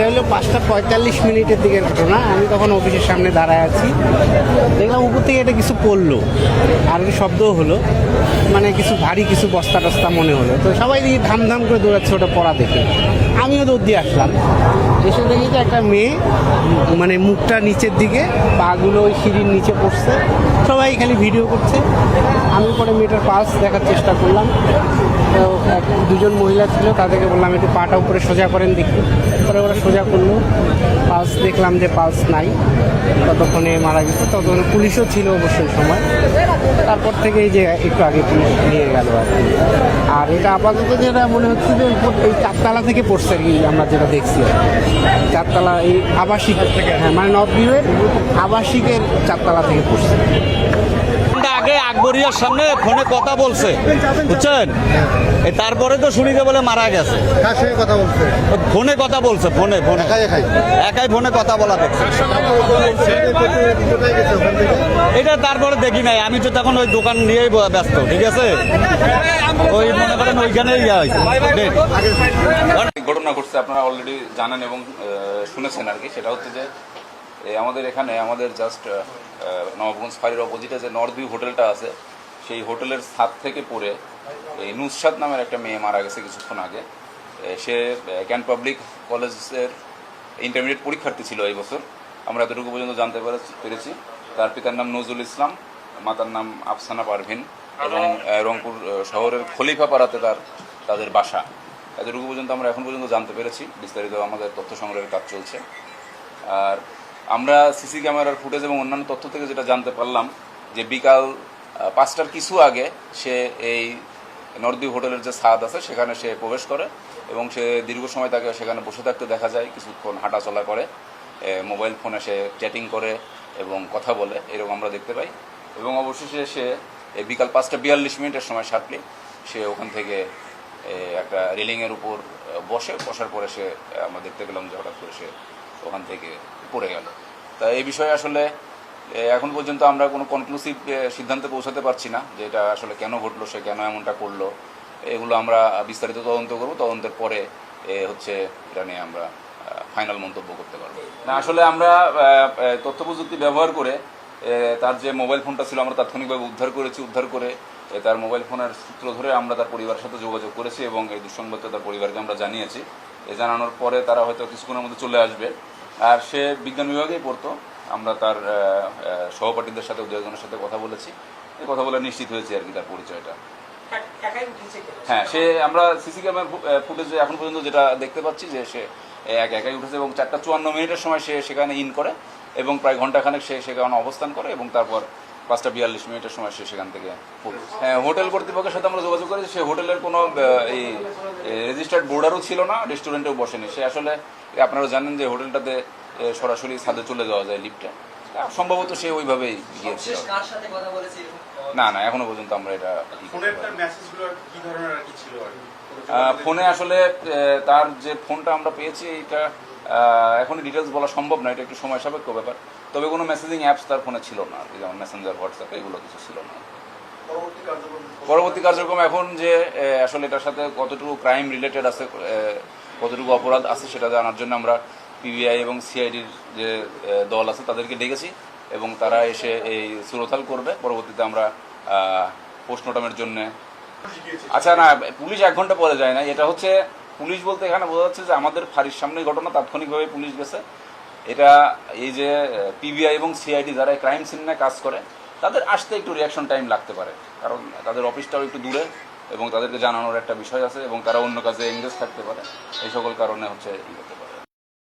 এটা হলো 5:45 দিকের ঘটনা। আমি তখন অফিসের সামনে দাঁড়ায় আছি, দেখলাম উপর থেকে এটা কিছু পড়লো আর একটা শব্দও হলো, মানে কিছু ভারী কিছু বস্তা টস্তা মনে হলো। তো সবাই দিকে ধাম করে দৌড়াচ্ছে ওটা পড়া দেখে। আমিও দৌড় দিয়ে আসলাম, এসে দেখি যে একটা মেয়ে মানে মুখটা নিচের দিকে, পাগুলো ওই সিঁড়ির নিচে পড়ছে। সবাই খালি ভিডিও করছে। আমি পরে মেয়েটার পালস দেখার চেষ্টা করলাম। তো দুজন মহিলা ছিল, তাদেরকে বললাম একটু পাটা উপরে সোজা করেন দেখি। পরে ওরা সোজা করলো, পালস দেখলাম যে পালস নাই, ততক্ষণে মারা গেছে। ততক্ষণে পুলিশও ছিল অবশ্যই সময়। তারপর থেকে এই যে একটু আগে পুলিশ নিয়ে গেল আর কি। আর এটা আপাতত যেটা মনে হচ্ছে যে এই 4তলা থেকে পড়ছে আর কি, আমরা যেটা দেখছি 4তলা এই আবাসিক থেকে, হ্যাঁ মানে নর্থ ভিউয়ের আবাসিকের 4তলা থেকে পড়ছে। আগে আকবরিয়ার সামনে ফোনে কথা বলছে, বুঝছেন? তারপরে তো শুনিতে বলে মারা গেছে। কথা বলছে ফোনে কথা বলছে, ফোনে একাই ফোনে কথা বলা দেখছে। এটা তারপরে দেখি নাই, আমি তো তখন ওই দোকান নিয়েই ব্যস্ত। ঠিক আছে, ওই মনে করেন ওইখানে ঘটনা ঘটছে, আপনারা অলরেডি জানেন এবং শুনেছেন আর কি। সেটা হচ্ছে যে আমাদের এখানে আমাদের জাস্ট নবাবগঞ্জ ফাঁড়ির অপোজিটে যে নর্থ ভিউ হোটেলটা আছে, সেই হোটেলের ছাদ থেকে পড়ে এই নুসরাত নামের একটা মেয়ে মারা গেছে কিছুক্ষণ আগে। সে ক্যান্ট পাবলিক কলেজের ইন্টারমিডিয়েট পরীক্ষার্থী ছিল এই বছর, আমরা এতটুকু পর্যন্ত জানতে পেরেছি। তার পিতার নাম নজরুল ইসলাম, মাতার নাম আফসানা পারভিন, এবং রংপুর শহরের খলিফাপাড়াতে তাদের বাসা। এতটুকু পর্যন্ত আমরা এখন পর্যন্ত জানতে পেরেছি। বিস্তারিত আমাদের তথ্য সংগ্রহের কাজ চলছে। আর আমরা সিসি ক্যামেরার ফুটেজ এবং অন্যান্য তথ্য থেকে যেটা জানতে পারলাম যে বিকাল 5টার কিছু আগে সে এই নর্থ হোটেলের যে ছাদ আছে সেখানে সে প্রবেশ করে এবং সে দীর্ঘ সময় তাকে সেখানে বসে থাকতে দেখা যায়। কিছুক্ষণ হাঁটাচলা করে, মোবাইল ফোনে সে চ্যাটিং করে এবং কথা বলে, এরকম আমরা দেখতে পাই। এবং অবশেষে সে বিকাল 5:42 সময় শার্পলি সে ওখান থেকে একটা রেলিংয়ের উপর বসার পরে সে আমরা দেখতে পেলাম যে হঠাৎ করে সে ওখান থেকে পড়ে গেল। তা এই বিষয়ে আসলে এখন পর্যন্ত আমরা কোনো কনক্লুসিভ সিদ্ধান্তে পৌঁছাতে পারছি না যে এটা আসলে কেন ঘটলো, সে কেন এমনটা করলো। এগুলো আমরা বিস্তারিত তদন্ত করব, তদন্তের পরে হচ্ছে এটা নিয়ে আমরা ফাইনাল মন্তব্য করতে পারবো। না আসলে আমরা তথ্য প্রযুক্তি ব্যবহার করে তার যে মোবাইল ফোনটা ছিল আমরা তাৎক্ষণিকভাবে উদ্ধার করে তার মোবাইল ফোনের সূত্র ধরে আমরা তার পরিবারের সাথে যোগাযোগ করেছি এবং এই দুঃসংবাদটা তার পরিবারকে আমরা জানিয়েছি। জানানোর পরে তারা হয়তো কিছুক্ষণের মধ্যে চলে আসবে। আর সে বিজ্ঞান বিভাগেই পড়তো। আমরা তার সহপাঠীদের সাথে দুজনের সাথে কথা বলেছি, এই কথা বলে নিশ্চিত হয়েছে আর কি তার পরিচয়টা। হ্যাঁ, সে আমরা সিসি ক্যামেরা ফুটেজে এখন পর্যন্ত যেটা দেখতে পাচ্ছি যে সে একাই উঠেছে এবং 4:54 সময় সে সেখানে ইন করে এবং প্রায় ঘন্টাখানেক সে সেখানে অবস্থান করে এবং তারপর 5:42 সময় সে সেখান থেকে পড়ে। হ্যাঁ, হোটেল কর্তৃপক্ষের সাথে আমরা যোগাযোগ করেছি। সে হোটেলের কোনো এই রেজিস্টার্ড বোর্ডারও ছিল না, রেস্টুরেন্টেও বসেনি। সে আসলে আপনারা জানেন যে হোটেলটাতে সরাসরি ছাদে চলে যাওয়া যায় লিফটে, সম্ভবত সে ওইভাবেই গিয়েছিল। না এখনো পর্যন্ত আমরা এটা ফোনে আসলে তার যে ফোনটা আমরা পেয়েছি এটা এখনই ডিটেলস বলা সম্ভব না, এটা একটু সময় সাপেক্ষ ব্যাপার। তবে কোনো মেসেজিং অ্যাপস তার ফোনে ছিল না, যেমন মেসেঞ্জার, হোয়াটসঅ্যাপ এগুলো কিছু ছিল না। পরবর্তী কার্যক্রম এখন যে আসলে এটার সাথে কতটুকু ক্রাইম রিলেটেড আছে, কতটুকু অপরাধ আছে সেটা জানার জন্য আমরা পিবিআই এবং সিআইডির যে দল আছে তাদেরকে ডেকেছি এবং তারা এসে এই সুরতাল করবে। পরবর্তীতে আমরা পোস্টমর্টমের জন্য আচ্ছা না, পুলিশ 1 ঘন্টা পরে যায় না। এটা হচ্ছে পুলিশ বলতে এখানে বোঝা যাচ্ছে যে আমাদের ফাঁড়ির সামনেই ঘটনা, তাৎক্ষণিকভাবে পুলিশ গেছে। এটা এই যে পিবিআই এবং সিআইডি যারা ক্রাইম সিনে কাজ করে তাদের আসতে একটু রিয়াকশন টাইম লাগতে পারে, কারণ তাদের অফিসটাও একটু দূরে এবং তাদেরকে জানানোর একটা বিষয় আছে এবং তারা অন্য কাজে এঙ্গেজ থাকতে পারে। এই সকল কারণে হচ্ছে